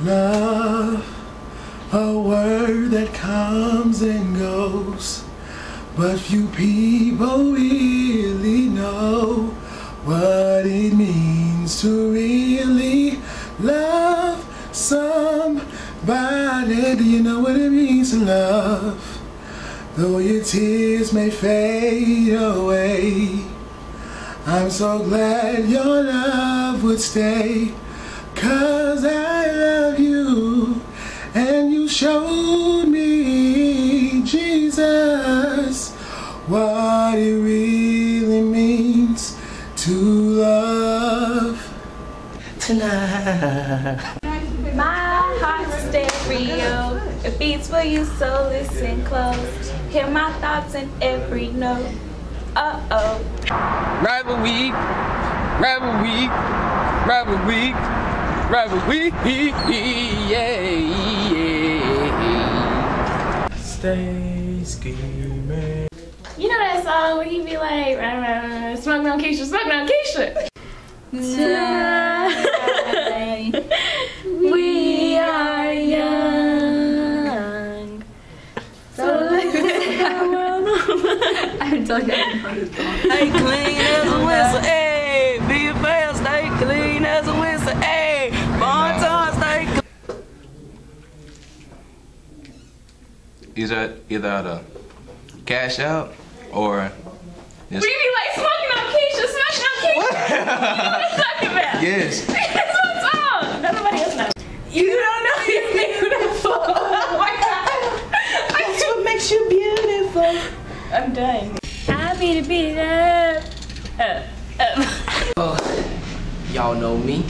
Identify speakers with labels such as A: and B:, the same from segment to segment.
A: Love, a word that comes and goes, but few people really know what it means to really love somebody. Do you know what it means to love? Though your tears may fade away, I'm so glad your love would stay. 'Cause I love you, and you showed me, Jesus, what it really means to love tonight.
B: My heart's a stereo, it beats for you, so listen close. Hear my thoughts in every note. Uh-oh.
C: Rival week, rival week, rival week, rival week, yeah.
A: Stay scheming.
B: You know that song where he be like, smoking on Keisha, smoking on Keisha. Tonight, we are young. So let's I told you.
C: Stay clean as a whistle, ayy. Be a fan, stay clean as a whistle, ayy. Bon time, stay clean.
D: Either out of cash out or just.
B: What do you mean, like smoking on Keisha, smoking on Keisha? You know what I'm talking about?
D: Yes.
B: That's my song. Nobody else knows. You don't know you're beautiful. Oh my God.
C: That's what makes you beautiful.
B: I'm done. I beat it up.
E: Oh, y'all know me.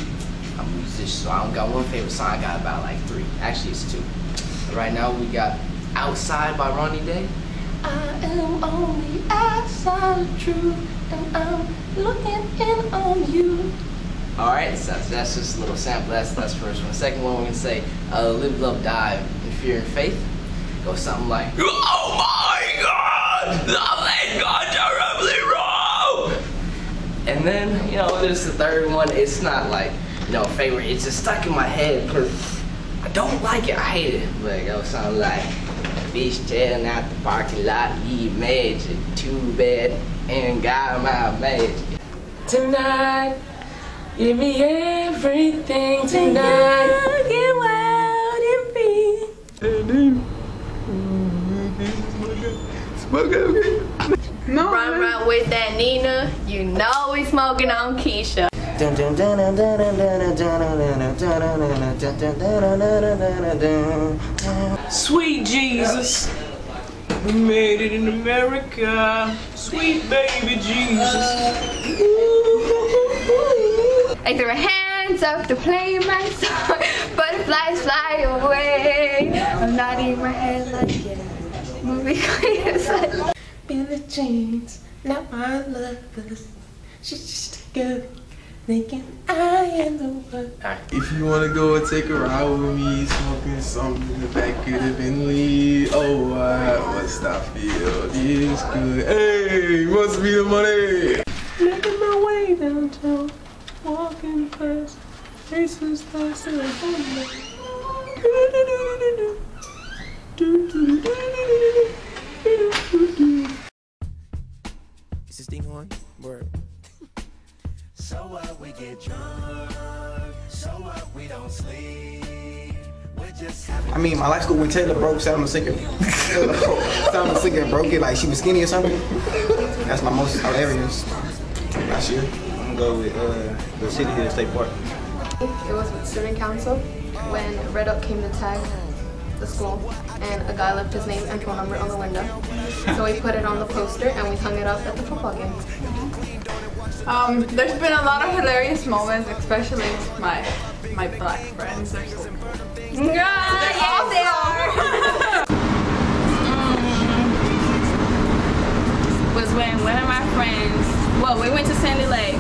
E: I'm a musician, so I don't got one favorite song. I got about like 3. Actually, it's 2. Right now we got Outside by Ronnie Day. I am only outside the truth, and I'm looking in on you. Alright, so that's just a little sample. That's the first one. Second one, we're gonna say Live, Love, Die in Fear and Faith. Go something like, oh my God, nothing gone terribly wrong. And then, you know, there's the third one. It's not like, you know, favorite. It's just stuck in my head because I don't like it. I hate it. But it goes something like, fish tailing out the parking lot, leave magic, too bad, and got my magic.
C: Tonight, give me everything tonight.
B: Get wild and free. Run with that Nina. You know we smoking on Keisha.
C: Sweet Jesus, we made it in America. Sweet baby Jesus.
B: I threw hands up to play my song. Butterflies fly away. I'm nodding my head like yeah. Movie queen is like
C: In the jeans, now I love us. She's just a girl thinking I am the one.
A: If you wanna go and take a ride with me, smoking something in the back of the Bentley. Oh, I must I feel this good. Hey, must be the money.
C: Making my way downtown, walking fast, faces fast and
F: Is this thing on? Word. So what, we get drunk. So what, we don't sleep. We're just having.
G: I mean, my life school when Taylor broke Salma Singer. Salma Singer broke it like she was skinny or something. That's my most hilarious last year. I'm gonna go with the City Hill State Park.
H: It was with student council when Red Oak came to tag the school and a guy left his name and phone number on the window. So we put it on the poster and we hung it up at the football game.
I: There's been a lot of hilarious moments, especially with my black friends. They're so cool.
B: Was when one of my friends, well, we went to Sandy Lake,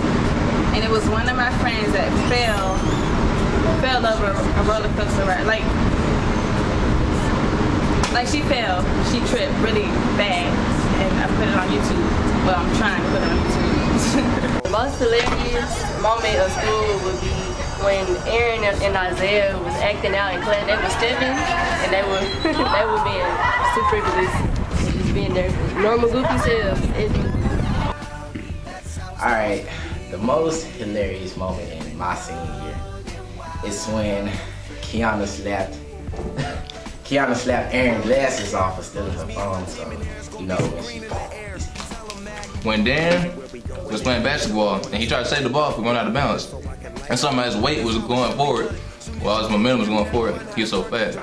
B: and it was one of my friends that fell over a roller coaster ride. Like she fell, she tripped really bad, and I put it on YouTube. Well, I'm trying to put it on YouTube.
J: Most hilarious moment of school would be when Aaron and Isaiah was acting out in class, they were stepping and they were they were being too frivolous and just being their normal goofy selves.
E: All right, the most hilarious moment in my senior year is when Kiana slapped Aaron's glasses off for stealing her phone. So you know when she.
D: When Dan was playing basketball and he tried to save the ball from going out of bounds, and somehow his weight was going forward while his momentum was going forward, he was so fast.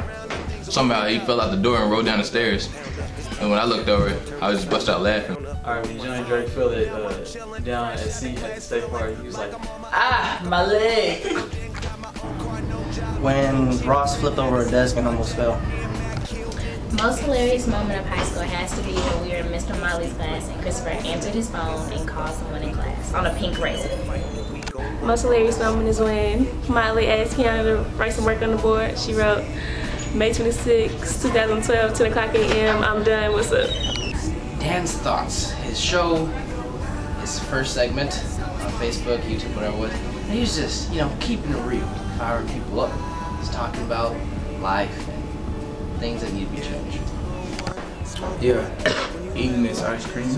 D: Somehow he fell out the door and rolled down the stairs. And when I looked over, I was just busted out laughing.
K: Alright, when Johnny Drake fell it down at sea at the state park, he was like, ah, my leg!
G: When Ross flipped over a desk and almost fell.
L: Most hilarious moment of high school has to be when we were in Mr. Molly's class and Christopher answered his phone and called someone in class on a pink razor.
M: Most hilarious moment is when Molly asked Kiana to write some work on the board. She wrote, May 26, 2012, 10 o'clock a.m. I'm done. What's up?
E: Dan's thoughts. His show, his first segment on Facebook, YouTube, whatever it was. And he was just, you know, keeping it real, firing people up. He's talking about life and things that need to be changed.
G: Yeah, eating this ice cream.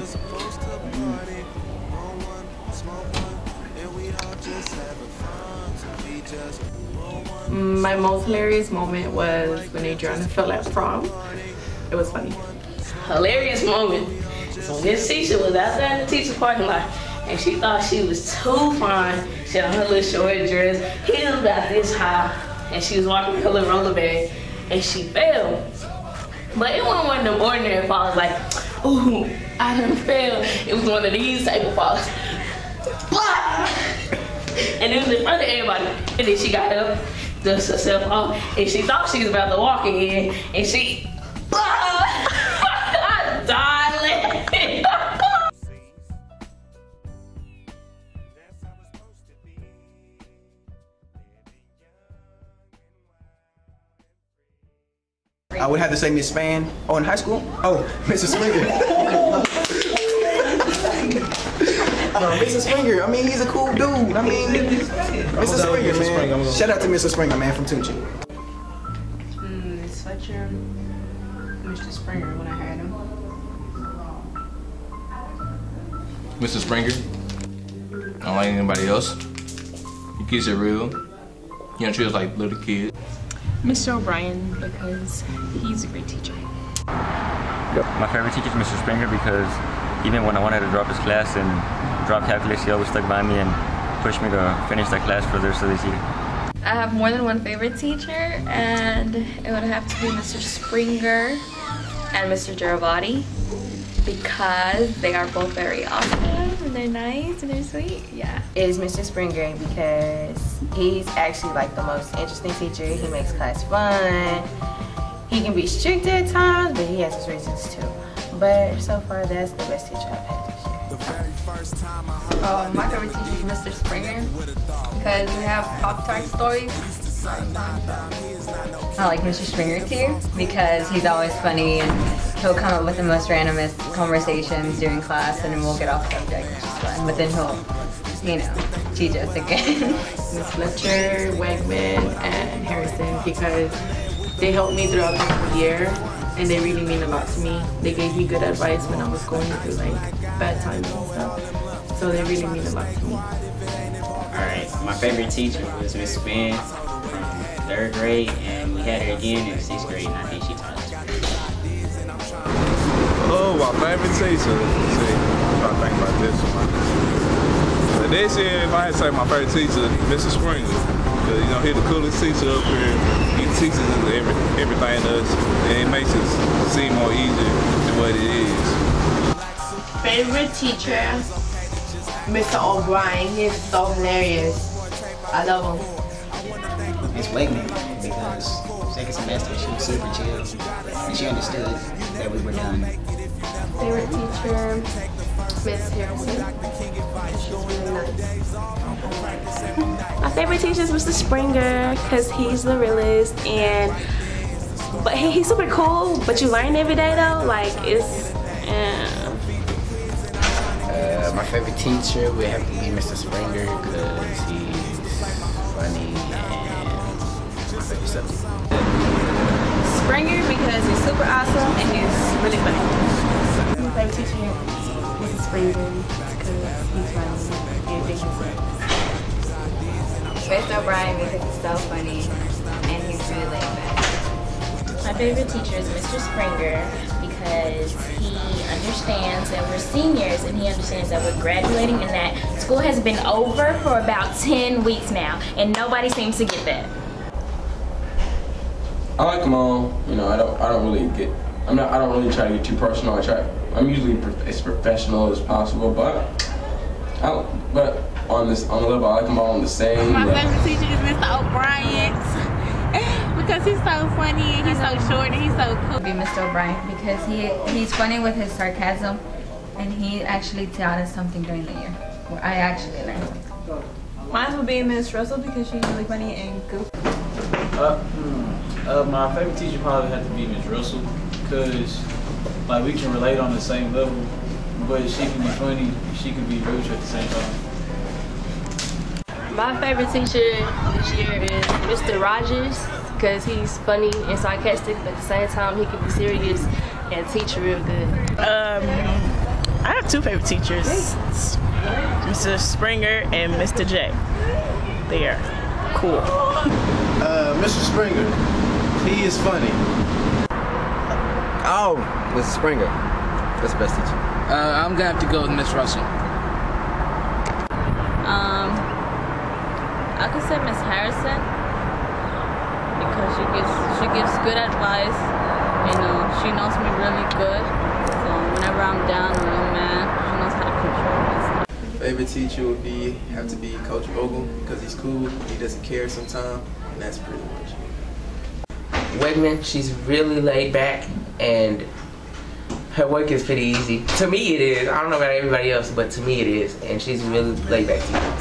I: My most hilarious moment was when Adriana fell at prom. It was funny.
J: Hilarious moment. So this teacher was out there in the teacher's parking lot and she thought she was too fine. She had on her little short dress, he was about this high, and she was walking with her little roller bag and she fell. But it wasn't one of them ordinary falls like, ooh, I done fell. It was one of these type of falls. And it was in front of everybody. And then she got up, dust herself off, and she thought she was about to walk again, and she, I died laughing.
G: I would have to say Miss Span. Oh, in high school? Oh, Mrs. Springer. No, Mr. Springer. I mean, he's a cool dude. I mean, Mr. Springer, man. Shout out to Mr. Springer, man, from Tunchi.
I: It's such a Mr. Springer when I had him.
D: Mr. Springer, I don't like anybody else. He keeps it real. You know, treat us like little kids.
M: Mr. O'Brien, because he's a great teacher.
N: My favorite teacher is Mr. Springer because even when I wanted to drop his class and drop calculus, he always stuck by me and pushed me to finish that class for the rest of this year.
B: I have more than one favorite teacher, and it would have to be Mr. Springer and Mr. Giravati because they are both very awesome and they're nice and they're sweet. Yeah.
O: It is Mr. Springer because he's actually like the most interesting teacher. He makes class fun. He can be strict at times, but he has his reasons too. But so far, that's the best teacher I've had this year.
H: My favorite teacher is Mr. Springer because we have Pop-Tart stories.
O: I like Mr. Springer too because he's always funny and he'll come up with the most randomest conversations during class and then we'll get off subject, which is fun. But then he'll, you know, teach us again.
I: Miss Fletcher, Wegman, and Harrison because they helped me throughout the whole year and they really mean a lot to me. They gave me good advice when I was going through like bad times and stuff. So they really mean a lot to me.
P: Alright, my favorite teacher was Miss Span from 3rd grade and we had her again in 6th grade and I think she taught us.
Q: Oh, my favorite teacher. Let's see. I'm trying to think about this one. But this year, if I had to say my favorite teacher, Mr. Springer. You know, he's the coolest teacher up here. He teaches us everything to us, and it makes it seem more easy than what it is.
J: Favorite teacher, Mr. O'Brien. He's so hilarious. I love him.
G: Miss Wegman because second semester she was super chill and she understood that we were done.
H: Favorite teacher, Miss Harrison. She's really nice.
M: My favorite teacher is Mr. Springer because he's the realest but he's super cool, but you learn every day though, like it's,
E: My favorite teacher would have to be Mr. Springer because funny, and my favorite subject.
I: Springer because he's super awesome and he's really funny.
M: My favorite teacher, Mrs. Springer, because he's funny and everything he says.
B: Mr. O'Brien because he's so funny and he's really laid back.
L: My favorite teacher is Mr. Springer because he understands that we're seniors and he understands that we're graduating and that school has been over for about 10 weeks now and nobody seems to get that.
R: I like them all. You know, I don't really try to get too personal. I'm usually as professional as possible, but on the level, I like them all on the same
S: My
R: level.
S: favorite teacher is Mr. O'Brien because he's so funny and he's so short and he's so cool.
T: Be Mr. O'Brien because he's funny with his sarcasm and he actually taught us something during the year. Where I actually learned something.
C: Mine would be Miss Russell because she's really funny and goofy.
K: My favorite teacher probably had to be Miss Russell because like we can relate on the same level, but she can be funny, she can be rude at the same time.
U: My favorite teacher this year is Mr. Rogers because he's funny and sarcastic, but at the same time he can be serious and teach real good.
C: I have two favorite teachers, Mr. Springer and Mr. J. They are cool.
V: Mr. Springer, he is funny.
E: Oh, Mr. Springer, that's the best teacher. I'm gonna have to go with Miss Russell.
I: I could say Miss Harrison because she gives good advice. You know, she knows me really good. So whenever I'm down or I'm mad, she knows how to control myself.
A: Favorite teacher would have to be Coach Vogel because he's cool. He doesn't care sometimes, and that's pretty much it.
E: Wegman, she's really laid back and her work is pretty easy. To me it is. I don't know about everybody else, but to me it is. And she's really laid back teacher.